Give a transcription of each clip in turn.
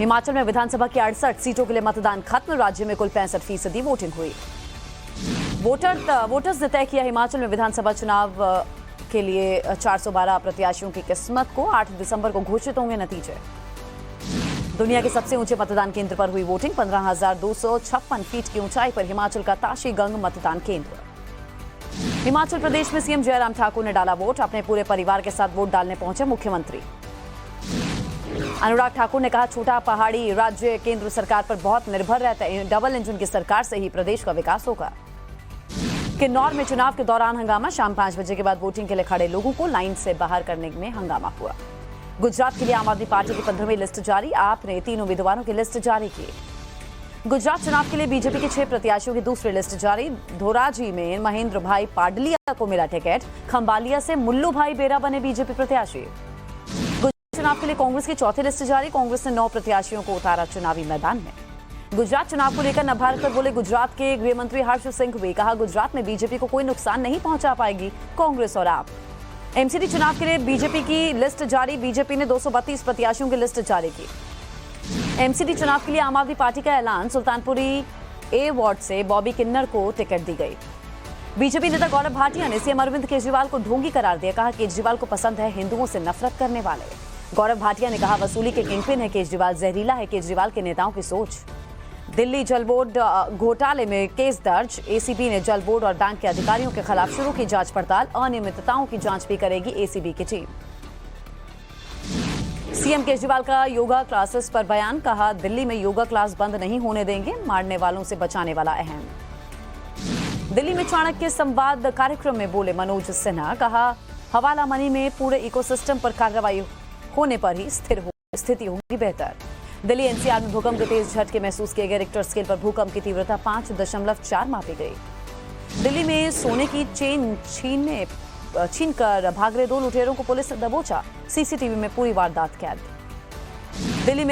हिमाचल में विधानसभा की 68 सीटों के लिए मतदान खत्म। राज्य में कुल 65% वोटिंग हुई। वोटर्स ने तय किया हिमाचल में विधानसभा चुनाव के लिए 412 प्रत्याशियों की किस्मत को। 8 दिसंबर को घोषित होंगे नतीजे। दुनिया के सबसे ऊंचे मतदान केंद्र पर हुई वोटिंग। 15,256 फीट की ऊंचाई पर हिमाचल का ताशी गंग मतदान केंद्र। हिमाचल प्रदेश में सीएम जयराम ठाकुर ने डाला वोट। अपने पूरे परिवार के साथ वोट डालने पहुंचे मुख्यमंत्री। अनुराग ठाकुर ने कहा, छोटा पहाड़ी राज्य केंद्र सरकार पर बहुत निर्भर रहता है। डबल इंजन की सरकार से ही प्रदेश का विकास होगा। किन्नौर में चुनाव के दौरान हंगामा। शाम 5 बजे के बाद वोटिंग के लिए खड़े लोगों को लाइन से बाहर करने में हंगामा हुआ। गुजरात के लिए आम आदमी पार्टी की 15वीं लिस्ट जारी। आप ने 3 उम्मीदवारों की लिस्ट जारी की। गुजरात चुनाव के लिए बीजेपी के 6 प्रत्याशियों की दूसरी लिस्ट जारी। धोराजी में महेंद्र भाई पाडलिया को मिला टिकट। खंबालिया से मुल्लू भाई बेरा बने बीजेपी प्रत्याशी। गुजरात चुनाव के लिए कांग्रेस की चौथी लिस्ट जारी। कांग्रेस ने 9 प्रत्याशियों को उतारा चुनावी मैदान में। गुजरात चुनाव को लेकर नभारकर बोले गुजरात के गृह मंत्री हर्ष सिंघवी। कहा, गुजरात में बीजेपी को कोई नुकसान नहीं पहुंचा पाएगी कांग्रेस और आप। एमसीडी चुनाव के लिए बीजेपी की लिस्ट जारी। बीजेपी ने 232 प्रत्याशियों की लिस्ट जारी की। एमसीडी चुनाव के लिए आम आदमी पार्टी का ऐलान। सुल्तानपुरी ए वार्ड से बॉबी किन्नर को टिकट दी गई। बीजेपी नेता गौरव भाटिया ने सीएम अरविंद केजरीवाल को ढोंगी करार दिया। कहा, केजरीवाल को पसंद है हिंदुओं से नफरत करने वाले। गौरव भाटिया ने कहा, वसूली के किंगपिन है केजरीवाल। जहरीला है केजरीवाल के नेताओं की सोच। दिल्ली जल बोर्ड घोटाले में केस दर्ज। एसीबी ने जल बोर्ड और बैंक के अधिकारियों के खिलाफ शुरू की जांच पड़ताल। अनियमितताओं की जांच भी करेगी एसीबी की टीम। सीएम केजरीवाल का योगा क्लासेस पर बयान। कहा, दिल्ली में योगा क्लास बंद नहीं होने देंगे। मारने वालों से बचाने वाला अहम। दिल्ली में चाणक्य संवाद कार्यक्रम में बोले मनोज सिन्हा। कहा, हवाला मनी में पूरे इकोसिस्टम पर कार्रवाई होने पर ही स्थिति होगी बेहतर। दिल्ली एनसीआर में भूकंप के तेज झटके महसूस किए गए। रिक्टर स्केल पर भूकंप की तीव्रता 5.4 मापी गई। दिल्ली में सोने की चेन छीनकर भाग रहे 2 लुटेरों को पुलिस ने दबोचा। सीसीटीवी में पूरी वारदात कैद। दिल्ली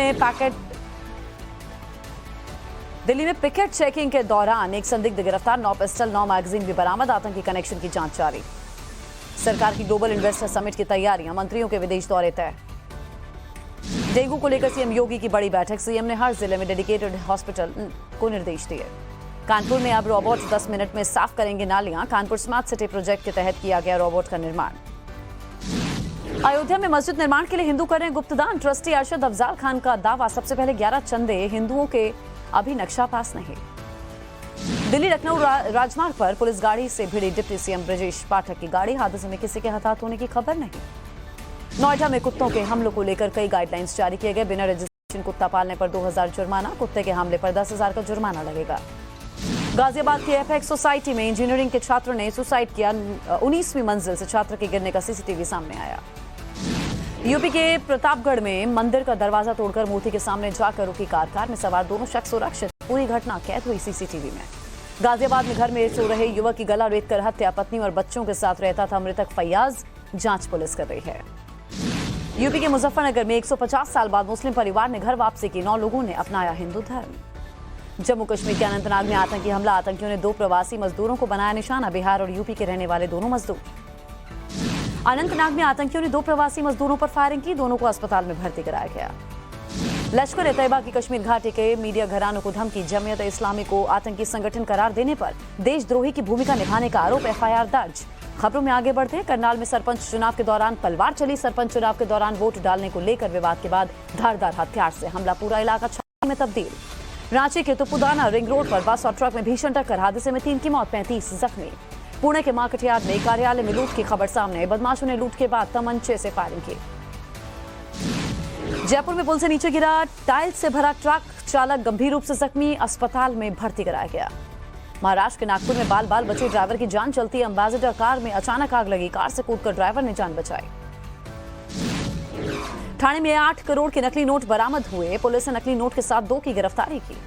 में पिकेट चेकिंग के दौरान एक संदिग्ध गिरफ्तार। 9 पिस्टल 9 मैगजीन भी बरामद। आतंकी कनेक्शन की जांच जारी। सरकार की ग्लोबल इन्वेस्टर समिट की तैयारियां। मंत्रियों के विदेश दौरे तय। डेंगू को लेकर सीएम योगी की बड़ी बैठक। सीएम ने हर जिले में डेडिकेटेड हॉस्पिटल को निर्देश दिए। कानपुर में अब रोबोट 10 मिनट में साफ करेंगे नालियां। कानपुर स्मार्ट सिटी प्रोजेक्ट के तहत किया गया रोबोट का निर्माण। अयोध्या में मस्जिद निर्माण के लिए हिंदू कर रहे हैं गुप्तदान। ट्रस्टी अरशद अफजाल खान का दावा, सबसे पहले 11 चंदे हिंदुओं के अभी नक्शा पास नहीं। दिल्ली लखनऊ राजमार्ग पर पुलिस गाड़ी से भिड़ी डिप्टी सीएम ब्रजेश पाठक की गाड़ी। हादसे में किसी के हताहत होने की खबर नहीं। नोएडा में कुत्तों के हमलों को लेकर कई गाइडलाइंस जारी किए गए। बिना रजिस्ट्रेशन कुत्ता पालने पर 2000 जुर्माना। कुत्ते के हमले पर 10,000 का जुर्माना लगेगा। गाजियाबाद की एफएक्स सोसाइटी में इंजीनियरिंग के छात्र ने सुसाइड किया। 19वीं मंजिल से छात्र के गिरने का सीसीटीवी सामने आया। यूपी के प्रतापगढ़ में मंदिर का दरवाजा तोड़कर मूर्ति के सामने जाकर रुकी कार में सवार दोनों शख्स सुरक्षित। पूरी घटना कैद हुई सीसीटीवी में। गाजियाबाद में घर में सो रहे युवक की गला रेतकर हत्या। पत्नी और बच्चों के साथ रहता था मृतक फैयाज। जांच पुलिस कर रही है। यूपी के मुजफ्फरनगर में 150 साल बाद मुस्लिम परिवार ने घर वापसी की। 9 लोगों ने अपनाया हिंदू धर्म। जम्मू कश्मीर के अनंतनाग में आतंकी हमला। आतंकियों ने 2 प्रवासी मजदूरों को बनाया निशाना। बिहार और यूपी के रहने वाले दोनों मजदूर। अनंतनाग में आतंकियों ने 2 प्रवासी मजदूरों पर फायरिंग की। दोनों को अस्पताल में भर्ती कराया गया। लश्कर तैयबा की कश्मीर घाटी के मीडिया घरानों को धमकी। जमीयत इस्लामी को आतंकी संगठन करार देने पर देशद्रोही की भूमिका निभाने का आरोप। एफआईआर दर्ज। खबरों में आगे बढ़ते हैं। करनाल में सरपंच चुनाव के दौरान तलवार चली। सरपंच चुनाव के दौरान वोट डालने को लेकर विवाद के बाद धारदार हथियार से हमला। पूरा इलाका छाती में तब्दील। रांची के तुपुदाना रिंग रोड पर बस और ट्रक में भीषण टक्कर। हादसे में 3 की मौत, 35 जख्मी। पुणे के मार्केट यार्ड में कार्यालय में लूट की खबर सामने। बदमाशों ने लूट के बाद तमंचे से फायरिंग की। जयपुर में पुल से नीचे गिरा टाइल्स से भरा ट्रक। चालक गंभीर रूप से जख्मी। अस्पताल में भर्ती कराया गया। महाराष्ट्र के नागपुर में बाल बाल बचे ड्राइवर की जान चलती। एम्बेसडर कार में अचानक आग लगी। कार से कूदकर ड्राइवर ने जान बचाई। ठाणे में 8 करोड़ के नकली नोट बरामद हुए। पुलिस ने नकली नोट के साथ 2 की गिरफ्तारी की।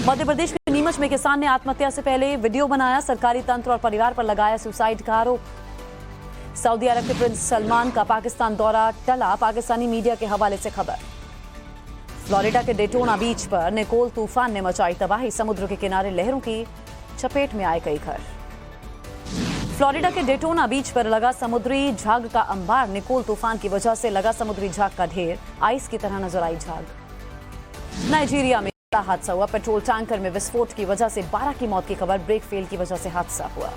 मध्य प्रदेश के नीमच में किसान ने आत्महत्या से पहले वीडियो बनाया। सरकारी तंत्र और परिवार पर लगाया सुसाइड का आरोप। सऊदी अरब के प्रिंस सलमान का पाकिस्तान दौरा टला। पाकिस्तानी मीडिया के हवाले से खबर। फ्लोरिडा के डेटोना बीच पर निकोल तूफान ने मचाई तबाही। समुद्र के किनारे लहरों की चपेट में आए कई घर। फ्लोरिडा के डेटोना बीच पर लगा समुद्री झाग का अंबार। निकोल तूफान की वजह से लगा समुद्री झाग का ढेर। आइस की तरह नजर आई झाग। नाइजीरिया में बड़ा हादसा हुआ। पेट्रोल टैंकर में विस्फोट की वजह से 12 की मौत की खबर। ब्रेक फेल की वजह से हादसा हुआ।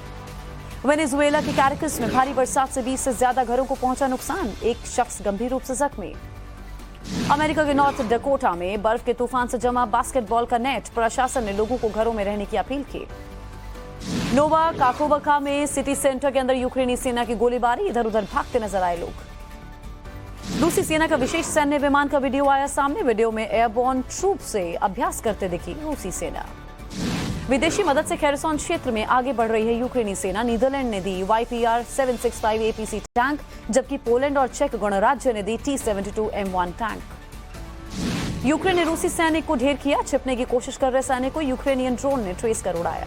वेनेजुएला के कैराकस में भारी बरसात से 20 से ज्यादा घरों को पहुंचा नुकसान। एक शख्स गंभीर रूप से जख्मी। अमेरिका के नॉर्थ डकोटा में बर्फ के तूफान से जमा बास्केटबॉल का नेट। प्रशासन ने लोगों को घरों में रहने की अपील की। नोवा काकोवका में सिटी सेंटर के अंदर यूक्रेनी सेना की गोलीबारी। इधर उधर भागते नजर आए लोग। रूसी सेना का विशेष सैन्य विमान का वीडियो आया सामने। वीडियो में एयरबोर्न ट्रूप से अभ्यास करते दिखी रूसी सेना। विदेशी मदद से खेरसोन क्षेत्र में आगे बढ़ रही है यूक्रेनी सेना। नीदरलैंड ने दी YPR 765 APC टैंक, जबकि पोलैंड और चेक गणराज्य ने दी T-72 M1 टैंक। यूक्रेन ने रूसी सैनिक को ढेर किया। छिपने की कोशिश कर रहे सैनिक को यूक्रेनियन ड्रोन ने ट्रेस कर उड़ाया।